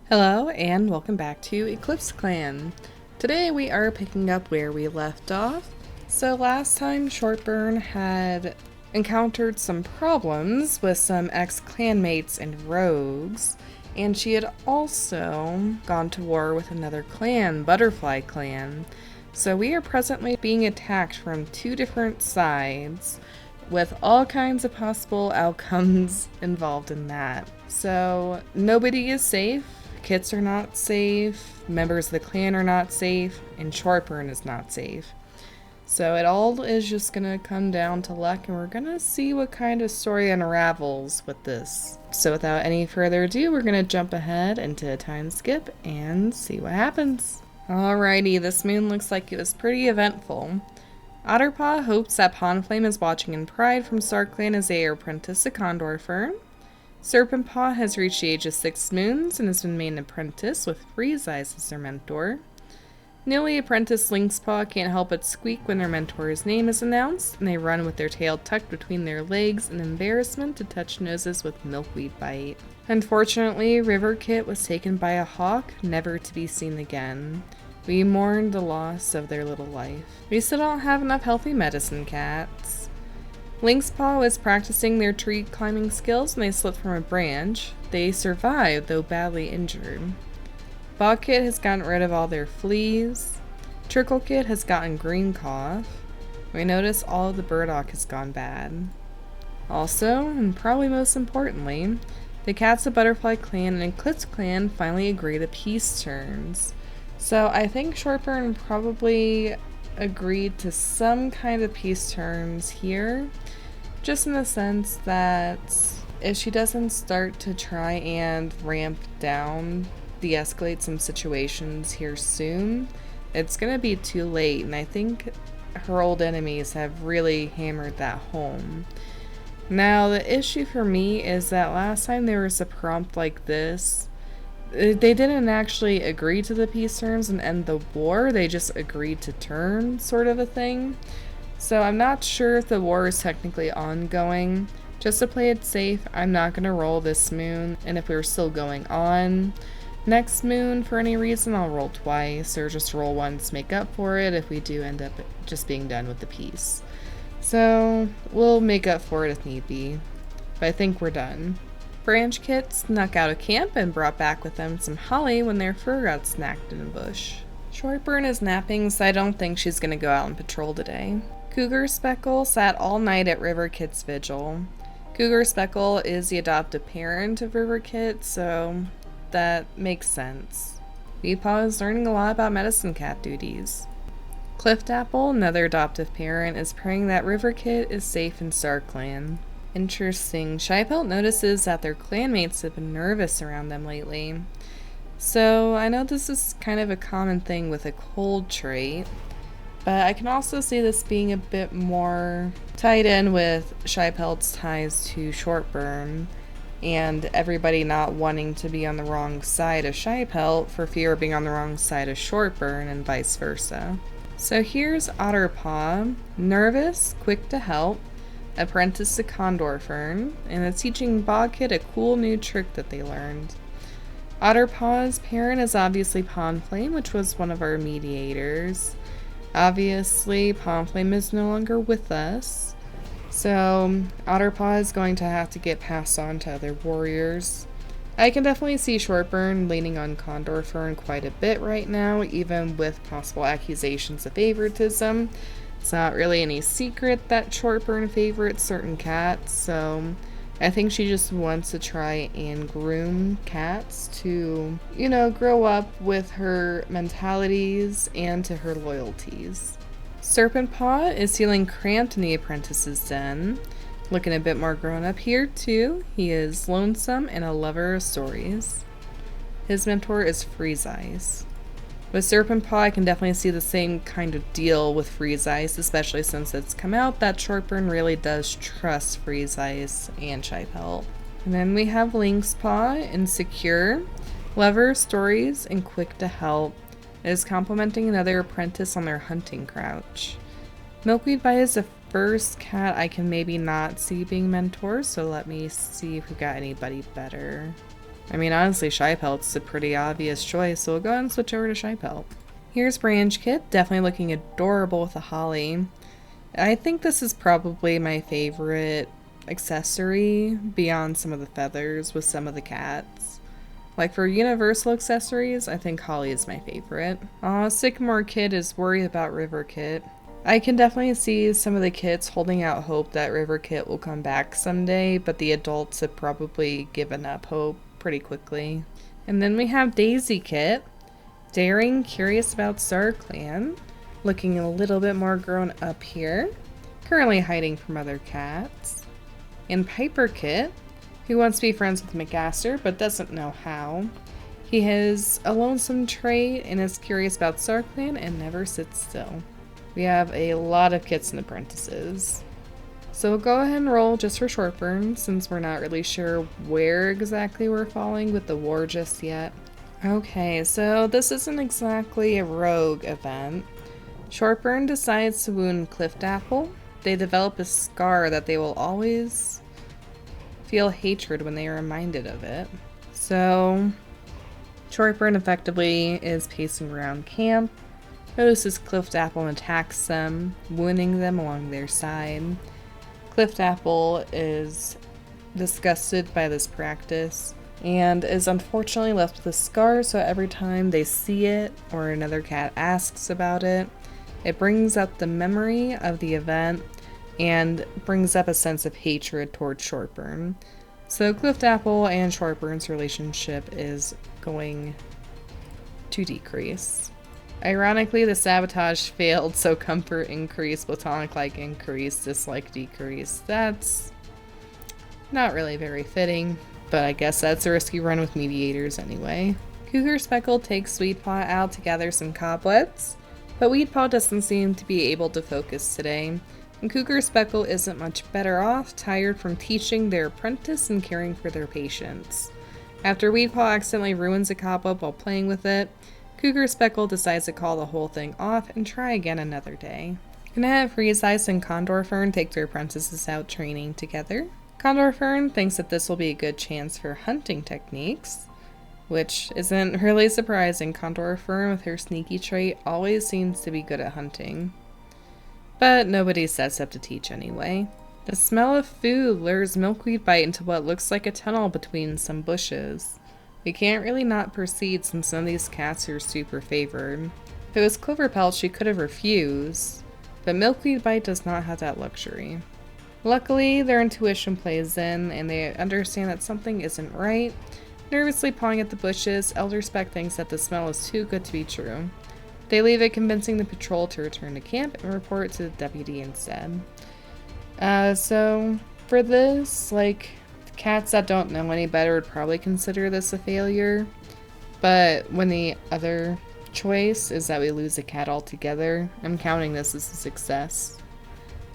Hello and welcome back to EclipseClan. Today we are picking up where we left off. So last time Shortburn had encountered some problems with some ex-clanmates and rogues, and she had also gone to war with another clan, Butterfly Clan. So we are presently being attacked from two different sides, with all kinds of possible outcomes involved in that. So nobody is safe. Kits are not safe, members of the clan are not safe, and Shortburn is not safe. So it all is just gonna come down to luck, and we're gonna see what kind of story unravels with this. So without any further ado, we're gonna jump ahead into a time skip and see what happens. Alrighty, this moon looks like it was pretty eventful. Otterpaw hopes that Pawnflame is watching in pride from StarClan as they are apprenticed to Condor Fern. Serpentpaw has reached the age of 6 moons and has been made an apprentice with Freeze Eyes as their mentor. Newly apprenticed Lynxpaw can't help but squeak when their mentor's name is announced, and they run with their tail tucked between their legs in embarrassment to touch noses with Milkweed Bite. Unfortunately, River Kit was taken by a hawk, never to be seen again. We mourn the loss of their little life. We still don't have enough healthy medicine cats. Lynxpaw was practicing their tree climbing skills and they slipped from a branch. They survived, though badly injured. Bogkit has gotten rid of all their fleas. Tricklekit has gotten green cough. We notice all of the burdock has gone bad. Also, and probably most importantly, the cats of Butterfly Clan and EclipseClan finally agree to peace terms. So I think Shortburn probably agreed to some kind of peace terms here, just in the sense that if she doesn't start to try and ramp down, de-escalate some situations here soon, it's gonna be too late, and I think her old enemies have really hammered that home. Now, the issue for me is that last time there was a prompt like this, they didn't actually agree to the peace terms and end the war, they just agreed to turn, sort of a thing. So I'm not sure if the war is technically ongoing. Just to play it safe, I'm not going to roll this moon, and if we were still going on next moon for any reason, I'll roll twice, or just roll once to make up for it if we do end up just being done with the peace. So we'll make up for it if need be, but I think we're done. Branch Kit snuck out of camp and brought back with them some holly when their fur got snacked in a bush. Shortburn is napping, so I don't think she's going to go out and patrol today. Cougar Speckle sat all night at River Kit's vigil. Cougar Speckle is the adoptive parent of River Kit, so that makes sense. Weepaw is learning a lot about medicine cat duties. Cliftapple, another adoptive parent, is praying that River Kit is safe in StarClan. Interesting. Shypelt notices that their clanmates have been nervous around them lately. So I know this is kind of a common thing with a cold trait, but I can also see this being a bit more tied in with Shypelt's ties to Shortburn and everybody not wanting to be on the wrong side of Shypelt for fear of being on the wrong side of Shortburn and vice versa. So here's Otterpaw, nervous, quick to help, apprentice to Condor Fern, and it's teaching Bogkit a cool new trick that they learned. Otterpaw's parent is obviously Pawnflame, which was one of our mediators. Obviously, Pawnflame is no longer with us, so Otterpaw is going to have to get passed on to other warriors. I can definitely see Shortburn leaning on Condor Fern quite a bit right now, even with possible accusations of favoritism. It's not really any secret that Shortburn favorites certain cats, so I think she just wants to try and groom cats to, grow up with her mentalities and to her loyalties. Serpentpaw is feeling cramped in the apprentice's den, looking a bit more grown up here too. He is lonesome and a lover of stories. His mentor is Freeze Eyes. With Serpentpaw, I can definitely see the same kind of deal with Freeze Eyes, especially since it's come out that Shortburn really does trust Freeze Eyes and Shypelt. And then we have Lynxpaw, insecure, lover of stories, and quick to help. It is complimenting another apprentice on their hunting crouch. Milkweed Bite is the first cat I can maybe not see being mentors, so let me see if we got anybody better. I mean, honestly, Shy Pelt's a pretty obvious choice, so we'll go ahead and switch over to Shy Pelt. Here's Branch Kit, definitely looking adorable with the holly. I think this is probably my favorite accessory beyond some of the feathers with some of the cats. Like for universal accessories, I think holly is my favorite. Sycamore Kit is worried about River Kit. I can definitely see some of the kids holding out hope that River Kit will come back someday, but the adults have probably given up hope pretty quickly. And then we have Daisy Kit, daring, curious about Star Clan, looking a little bit more grown up here, currently hiding from other cats. And Piper Kit, who wants to be friends with McGaster but doesn't know how. He has a lonesome trait and is curious about Star Clan and never sits still. We have a lot of kits and apprentices. So we'll go ahead and roll just for Shortburn, since we're not really sure where exactly we're falling with the war just yet. Okay, so this isn't exactly a rogue event. Shortburn decides to wound Cliftapple. They develop a scar that they will always feel hatred when they are reminded of it. So Shortburn effectively is pacing around camp, notices Cliftapple and attacks them, wounding them along their side. Cliftapple is disgusted by this practice and is unfortunately left with a scar, so every time they see it or another cat asks about it, it brings up the memory of the event and brings up a sense of hatred towards Shortburn. So Cliftapple and Shortburn's relationship is going to decrease. Ironically, the sabotage failed, so comfort increased, platonic like increased, dislike decreased. That's not really very fitting, but I guess that's a risky run with mediators anyway. Cougar Speckle takes Sweetpaw out to gather some cobwebs, but Weedpaw doesn't seem to be able to focus today, and Cougar Speckle isn't much better off, tired from teaching their apprentice and caring for their patients. After Weedpaw accidentally ruins a cobweb while playing with it, Cougar Speckle decides to call the whole thing off and try again another day. Gonna have Freeze Ice and Condor Fern take their apprentices out training together. Condor Fern thinks that this will be a good chance for hunting techniques, which isn't really surprising. Condor Fern, with her sneaky trait, always seems to be good at hunting. But nobody sets up to teach anyway. The smell of food lures Milkweed Bite into what looks like a tunnel between some bushes. We can't really not proceed since some of these cats are super favored. If it was Cloverpelt, she could have refused, but Milkweed Bite does not have that luxury. Luckily, their intuition plays in, and they understand that something isn't right. Nervously pawing at the bushes, Elder Speck thinks that the smell is too good to be true. They leave it, convincing the patrol to return to camp and report to the deputy instead. So for this, cats that don't know any better would probably consider this a failure, but when the other choice is that we lose a cat altogether, I'm counting this as a success.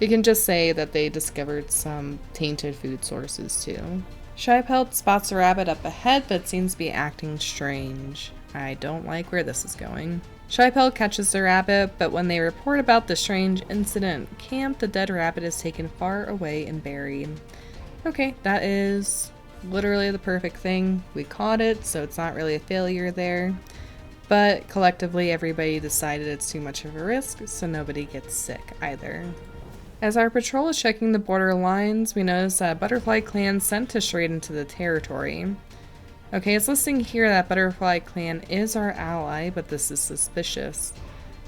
We can just say that they discovered some tainted food sources too. Shy Pelt spots a rabbit up ahead, but seems to be acting strange. I don't like where this is going. Shy Pelt catches the rabbit, but when they report about the strange incident at camp, the dead rabbit is taken far away and buried. Okay, that is literally the perfect thing. We caught it, so it's not really a failure there. But collectively, everybody decided it's too much of a risk, so nobody gets sick either. As our patrol is checking the border lines, we notice that Butterfly Clan sent us straight into the territory. Okay, it's listing here that Butterfly Clan is our ally, but this is suspicious.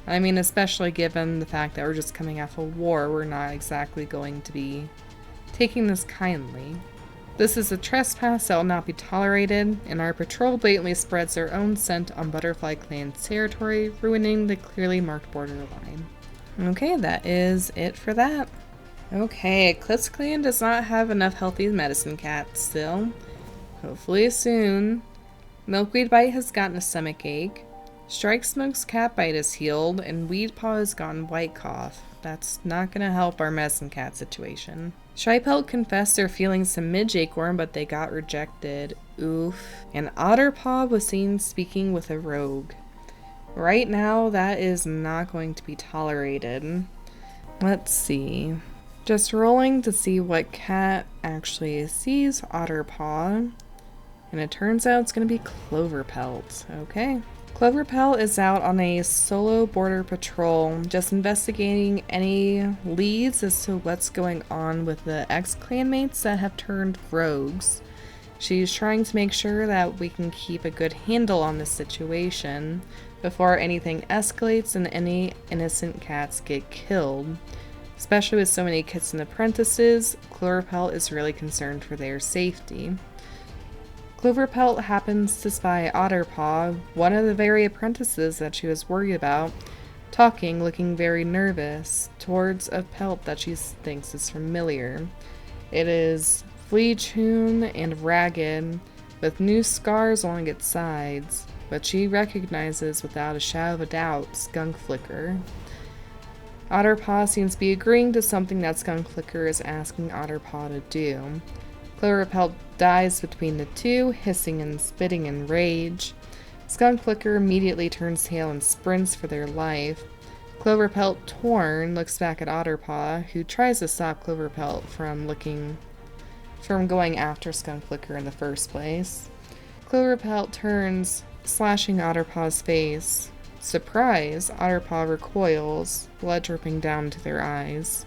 I mean, especially given the fact that we're just coming off a war, we're not exactly going to be taking this kindly. This is a trespass that will not be tolerated, and our patrol blatantly spreads their own scent on Butterfly Clan's territory, ruining the clearly marked border line. Okay, that is it for that. Okay, EclipseClan does not have enough healthy medicine cats still. Hopefully soon. Milkweed Bite has gotten a stomach ache. Strike Smoke's cat bite is healed, and Weedpaw has gotten white cough. That's not gonna help our medicine cat situation. Shy Pelt confessed their feelings to Midge Acorn, but they got rejected. Oof. And Otterpaw was seen speaking with a rogue. Right now, that is not going to be tolerated. Let's see. Just rolling to see what cat actually sees Otterpaw. And it turns out it's going to be Cloverpelt. Okay. Cloverpelt is out on a solo border patrol, just investigating any leads as to what's going on with the ex-clanmates that have turned rogues. She's trying to make sure that we can keep a good handle on this situation before anything escalates and any innocent cats get killed. Especially with so many kits and apprentices, Cloverpelt is really concerned for their safety. Cloverpelt happens to spy Otterpaw, one of the very apprentices that she was worried about, talking, looking very nervous, towards a pelt that she thinks is familiar. It is flea-hewn and ragged, with new scars along its sides, but she recognizes without a shadow of a doubt Skunk Flicker. Otterpaw seems to be agreeing to something that Skunk Flicker is asking Otterpaw to do. Cloverpelt dives between the two, hissing and spitting in rage. Skunk Flicker immediately turns tail and sprints for their life. Cloverpelt, torn, looks back at Otterpaw, who tries to stop Cloverpelt from going after Skunk Flicker in the first place. Cloverpelt turns, slashing Otterpaw's face. Surprised, Otterpaw recoils, blood dripping down to their eyes.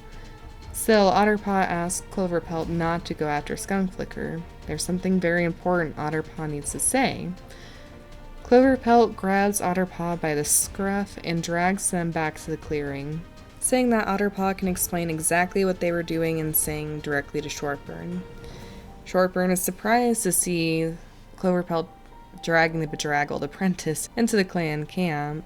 Still, Otterpaw asks Cloverpelt not to go after Skunk Flicker. There's something very important Otterpaw needs to say. Cloverpelt grabs Otterpaw by the scruff and drags them back to the clearing, saying that Otterpaw can explain exactly what they were doing and saying directly to Shortburn. Shortburn is surprised to see Cloverpelt dragging the bedraggled apprentice into the clan camp,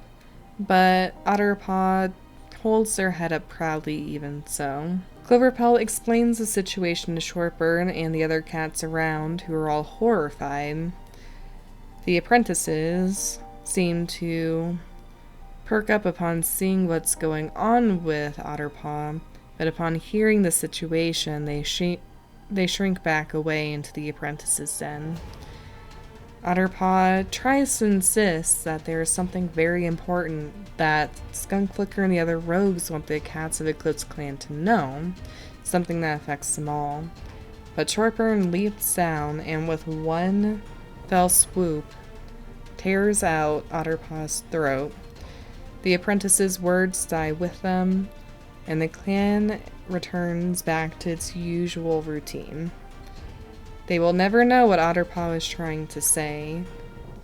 but Otterpaw holds their head up proudly even so. Cloverpelt explains the situation to Shortburn and the other cats around, who are all horrified. The apprentices seem to perk up upon seeing what's going on with Otterpaw, but upon hearing the situation, they shrink back away into the apprentice's den. Otterpaw tries to insist that there is something very important that Skunk Flicker and the other rogues want the cats of EclipseClan to know, something that affects them all. But Shortburn leaps down and with one fell swoop tears out Otterpaw's throat. The apprentice's words die with them, and the clan returns back to its usual routine. They will never know what Otterpaw was trying to say,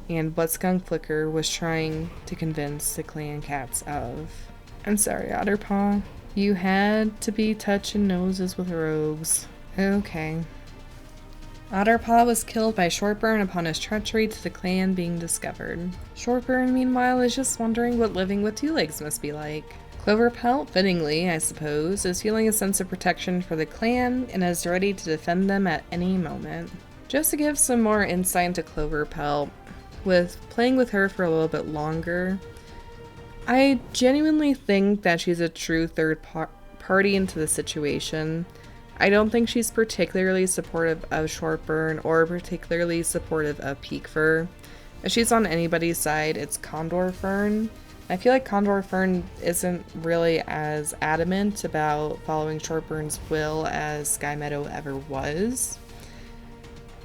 and what Skunk Flicker was trying to convince the clan cats of. I'm sorry, Otterpaw. You had to be touching noses with rogues. Okay. Otterpaw was killed by Shortburn upon his treachery to the clan being discovered. Shortburn, meanwhile, is just wondering what living with two legs must be like. Cloverpelt, fittingly, I suppose, is feeling a sense of protection for the clan and is ready to defend them at any moment. Just to give some more insight into Cloverpelt, with playing with her for a little bit longer, I genuinely think that she's a true third party into the situation. I don't think she's particularly supportive of Shortburn or particularly supportive of Peakfur. If she's on anybody's side, it's Condor Fern. I feel like Condor Fern isn't really as adamant about following Shortburn's will as Sky Meadow ever was.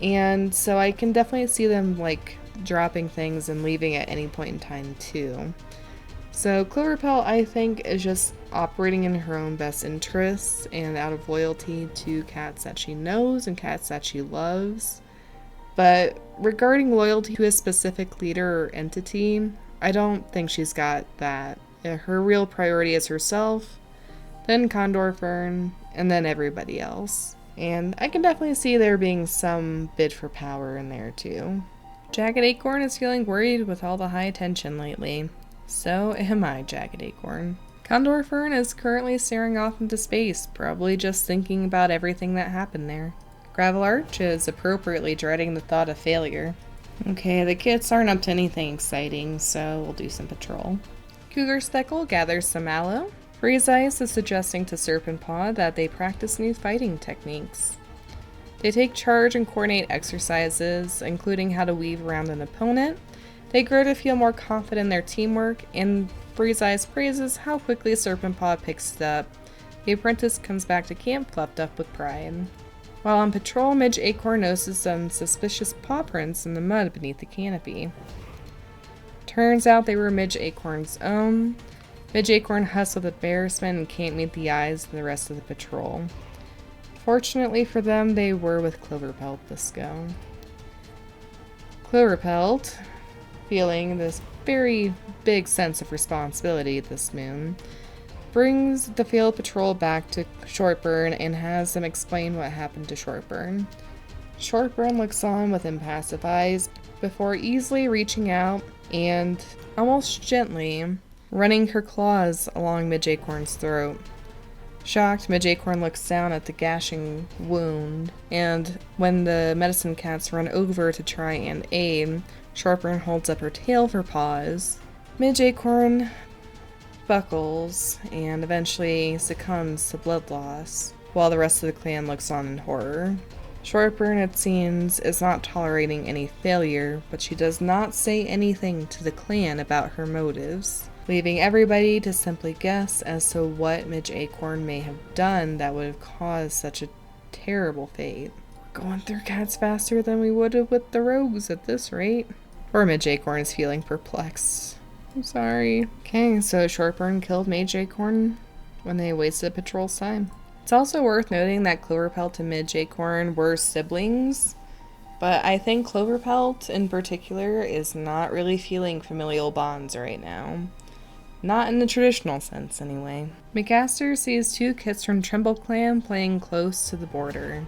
And so I can definitely see them like dropping things and leaving at any point in time too. So Cloverpelt, I think, is just operating in her own best interests and out of loyalty to cats that she knows and cats that she loves. But regarding loyalty to a specific leader or entity, I don't think she's got that. Her real priority is herself, then Condor Fern, and then everybody else. And I can definitely see there being some bid for power in there too. Jagged Acorn is feeling worried with all the high attention lately. So am I, Jagged Acorn. Condor Fern is currently staring off into space, probably just thinking about everything that happened there. Gravel Arch is appropriately dreading the thought of failure. Okay, the kits aren't up to anything exciting, so we'll do some patrol. Cougar Speckle gathers some mallow. Freeze Ice is suggesting to Serpent Paw that they practice new fighting techniques. They take charge and coordinate exercises, including how to weave around an opponent. They grow to feel more confident in their teamwork, and Freeze Ice praises how quickly Serpent Paw picks it up. The apprentice comes back to camp puffed up with pride. While on patrol, Midge Acorn notices some suspicious paw prints in the mud beneath the canopy. Turns out they were Midge Acorn's own. Midge Acorn hustled with embarrassment and can't meet the eyes of the rest of the patrol. Fortunately for them, they were with Cloverpelt this go. Cloverpelt, feeling this very big sense of responsibility this moon, brings the failed patrol back to Shortburn and has them explain what happened to Shortburn. Shortburn looks on with impassive eyes before easily reaching out and, almost gently, running her claws along Midge Acorn's throat. Shocked, Midge Acorn looks down at the gashing wound, and when the medicine cats run over to try and aid, Shortburn holds up her tail for paws. Midge Acorn buckles and eventually succumbs to blood loss, while the rest of the clan looks on in horror. Shortburn, it seems, is not tolerating any failure, but she does not say anything to the clan about her motives, leaving everybody to simply guess as to what Midge Acorn may have done that would have caused such a terrible fate. We're going through cats faster than we would have with the rogues at this rate. Poor Midge Acorn is feeling perplexed. I'm sorry. Okay, so Shortburn killed Midge Acorn when they wasted patrol's time. It's also worth noting that Cloverpelt and Midge Acorn were siblings, but I think Cloverpelt in particular is not really feeling familial bonds right now. Not in the traditional sense, anyway. McAster sees two kids from Tremble Clan playing close to the border.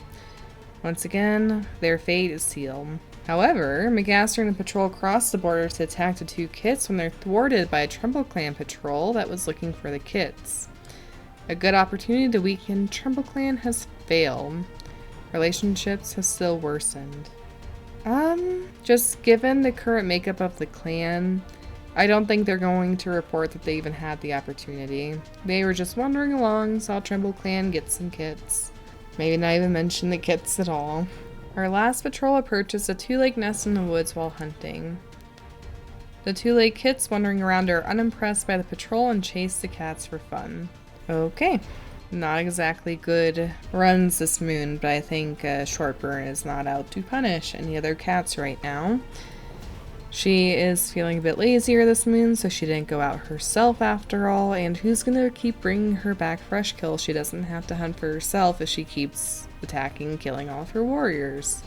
Once again, their fate is sealed. However, McAster and the patrol cross the border to attack the two kits when they're thwarted by a Tremble Clan patrol that was looking for the kits. A good opportunity to weaken Tremble Clan has failed. Relationships have still worsened. Just given the current makeup of the clan, I don't think they're going to report that they even had the opportunity. They were just wandering along, saw Tremble Clan get some kits. Maybe not even mention the kits at all. Our last patrol approaches a two-lake nest in the woods while hunting. The two-lake kits wandering around are unimpressed by the patrol and chase the cats for fun. Okay. Not exactly good runs this moon, but I think Shortburn is not out to punish any other cats right now. She is feeling a bit lazier this moon, so she didn't go out herself after all, and who's gonna keep bringing her back fresh kills? She doesn't have to hunt for herself if she keeps attacking and killing all of her warriors.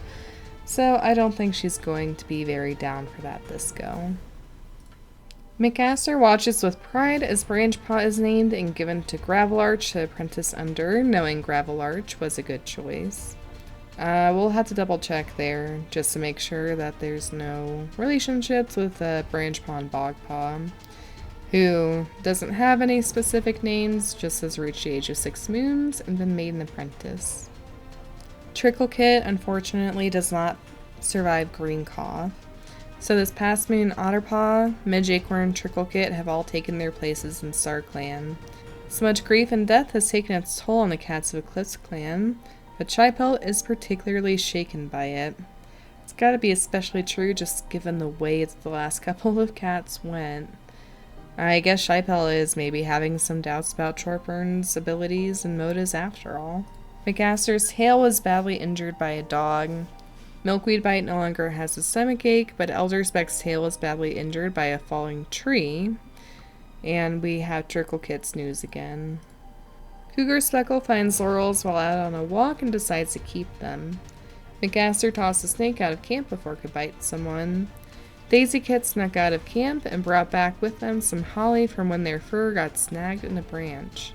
So I don't think she's going to be very down for that this go. McAster watches with pride as Branchpaw is named and given to Gravelarch to apprentice under, knowing Gravelarch was a good choice. We'll have to double check there just to make sure that there's no relationships with Branchpaw and Bogpaw, who doesn't have any specific names, just has reached the age of 6 moons and been made an apprentice. Trickle-Kit unfortunately does not survive Green Cough. So this past moon, Otterpaw, Midge Acorn, and Trickle-Kit have all taken their places in Star Clan. So much grief and death has taken its toll on the cats of EclipseClan, but Shypelt is particularly shaken by it. It's gotta be especially true just given the way the last couple of cats went. I guess Shypelt is maybe having some doubts about Shortburn's abilities and motives after all. McAster's tail was badly injured by a dog. Milkweed Bite no longer has a stomachache, but Elderspeck's tail was badly injured by a falling tree. And we have Trickle-Kit's news again. Cougar Speckle finds laurels while out on a walk and decides to keep them. McAster tossed a snake out of camp before it could bite someone. Daisy Kit snuck out of camp and brought back with them some holly from when their fur got snagged in a branch.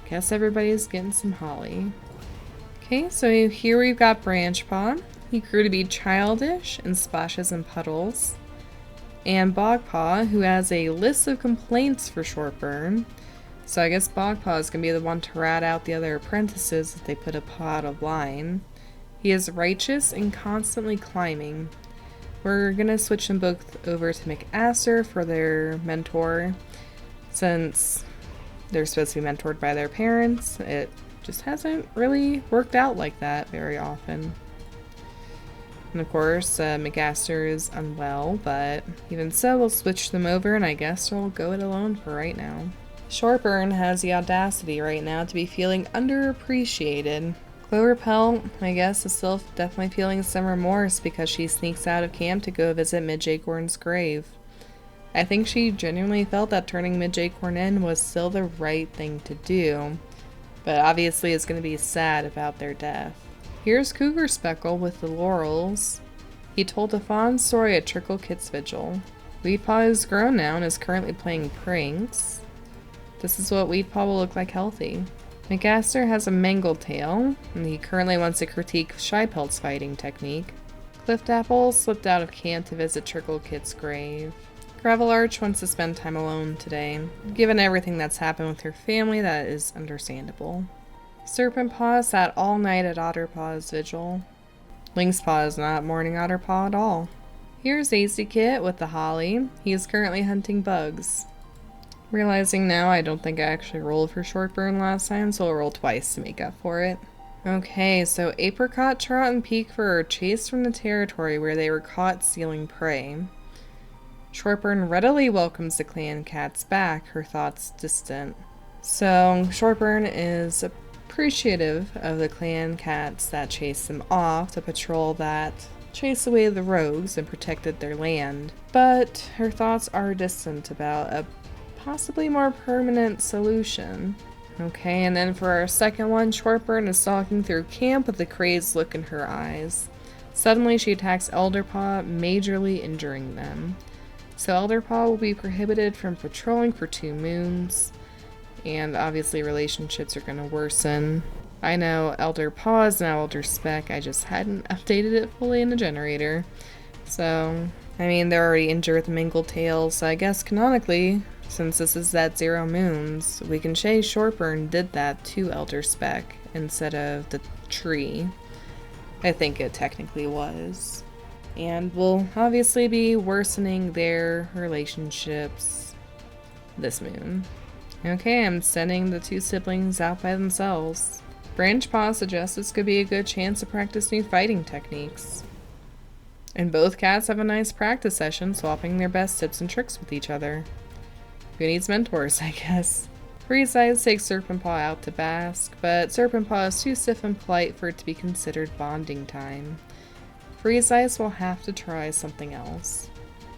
Guess everybody's getting some holly. Okay, so here we've got Branchpaw. He grew to be childish and splashes and puddles. And Bogpaw, who has a list of complaints for Shortburn. So I guess Bogpaw is going to be the one to rat out the other apprentices if they put a paw out of line. He is righteous and constantly climbing. We're going to switch them both over to McAster for their mentor. Since they're supposed to be mentored by their parents, it just hasn't really worked out like that very often. And of course, McAster is unwell, but even so, we'll switch them over and I guess we'll go it alone for right now. Shortburn has the audacity right now to be feeling underappreciated. Clover Pelt, I guess, is still definitely feeling some remorse because she sneaks out of camp to go visit Midge Acorn's grave. I think she genuinely felt that turning Midge Acorn in was still the right thing to do, but obviously is going to be sad about their death. Here's Cougar Speckle with the laurels. He told a fond story at Trickle Kit's vigil. Weedpaw is grown now and is currently playing pranks. This is what Weedpaw will look like healthy. McAster has a mangled tail, and he currently wants to critique Shypelt's fighting technique. Clift Apple slipped out of camp to visit Trickle Kit's grave. Gravel Arch wants to spend time alone today. Given everything that's happened with her family, that is understandable. Serpent Paw sat all night at Otterpaw's vigil. Lynx Paw is not mourning Otterpaw at all. Here's AC Kit with the holly. He is currently hunting bugs. Realizing now I don't think I actually rolled for Shortburn last time, so I'll roll twice to make up for it. Okay, so Apricot, Trot, and Peekfur are chased from the territory where they were caught stealing prey. Shortburn readily welcomes the clan cats back, her thoughts distant. So Shortburn is appreciative of the clan cats that chased them off, the patrol that chased away the rogues and protected their land. But her thoughts are distant about a possibly more permanent solution. Okay, and then for our second one, Shortburn is stalking through camp with a crazed look in her eyes. Suddenly she attacks Elderpaw, majorly injuring them. So Elderpaw will be prohibited from patrolling for 2 moons, and obviously relationships are going to worsen. I know Elderpaw is now Elder Spec, I just hadn't updated it fully in the generator. So, I mean, they're already injured with the Mingled Tail, so I guess canonically, since this is that 0 moons, we can say Shortburn did that to Elder Spec instead of the tree. I think it technically was. And will obviously be worsening their relationships this moon. Okay, I'm sending the 2 siblings out by themselves. Branch Paw suggests this could be a good chance to practice new fighting techniques. And both cats have a nice practice session swapping their best tips and tricks with each other. Who needs mentors, I guess? Freeze Eyes takes Serpent Paw out to bask, but Serpent Paw is too stiff and polite for it to be considered bonding time. Freeze Eyes will have to try something else.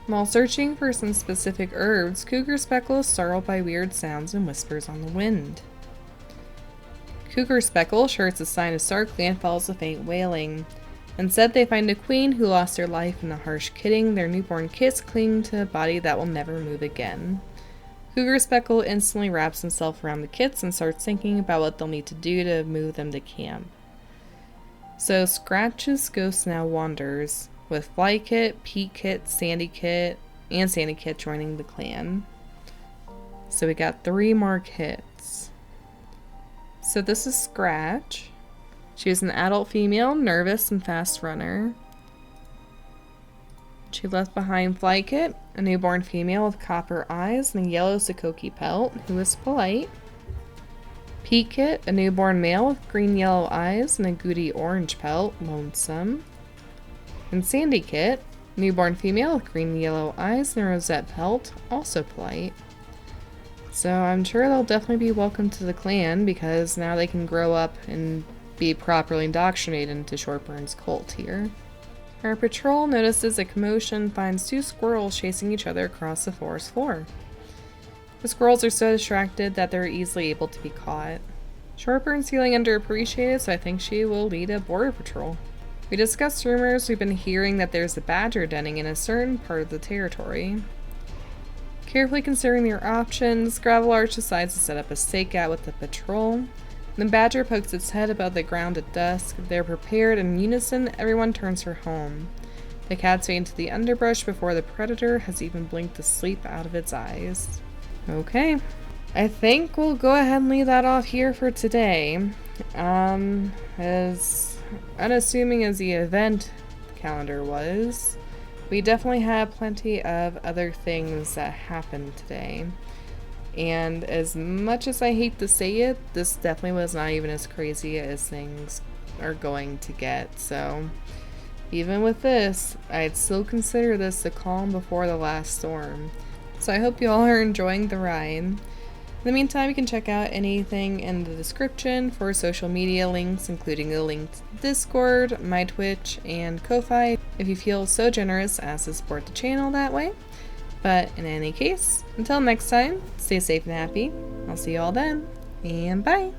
While searching for some specific herbs, Cougar Speckle is startled by weird sounds and whispers on the wind. Cougar Speckle, sure it's a sign of StarClan, follows a faint wailing. Instead, they find a queen who lost her life in a harsh kidding, their newborn kits clinging to a body that will never move again. Cougar Speckle instantly wraps himself around the kits and starts thinking about what they'll need to do to move them to camp. So Scratch's ghost now wanders, with Fly Kit, Pete Kit, Sandy Kit, and Sandy Kit joining the clan. So we got 3 more kits. So this is Scratch. She was an adult female, nervous and fast runner. She left behind Fly Kit, a newborn female with copper eyes and a yellow Sakoki pelt, who was polite. Pete Kit, a newborn male with green-yellow eyes and a goody orange pelt, lonesome. And Sandy Kit, newborn female with green-yellow eyes and a rosette pelt, also polite. So I'm sure they'll definitely be welcome to the clan because now they can grow up and be properly indoctrinated into Shortburn's cult here. Our patrol notices a commotion and finds 2 squirrels chasing each other across the forest floor. The squirrels are so distracted that they're easily able to be caught. Shortburn's feeling underappreciated, so I think she will lead a border patrol. We discussed rumors we've been hearing that there's a badger denning in a certain part of the territory. Carefully considering their options, Gravel Arch decides to set up a stakeout with the patrol. The badger pokes its head above the ground at dusk. They're prepared in unison, everyone turns for home. The cats fade into the underbrush before the predator has even blinked the sleep out of its eyes. Okay, I think we'll go ahead and leave that off here for today. As unassuming as the event calendar was, we definitely had plenty of other things that happened today. And as much as I hate to say it, this definitely was not even as crazy as things are going to get. So even with this, I'd still consider this the calm before the last storm. So I hope you all are enjoying the ride. In the meantime, you can check out anything in the description for social media links, including a link to Discord, my Twitch, and Ko-Fi if you feel so generous as to support the channel that way. But in any case, until next time, stay safe and happy. I'll see you all then, and bye!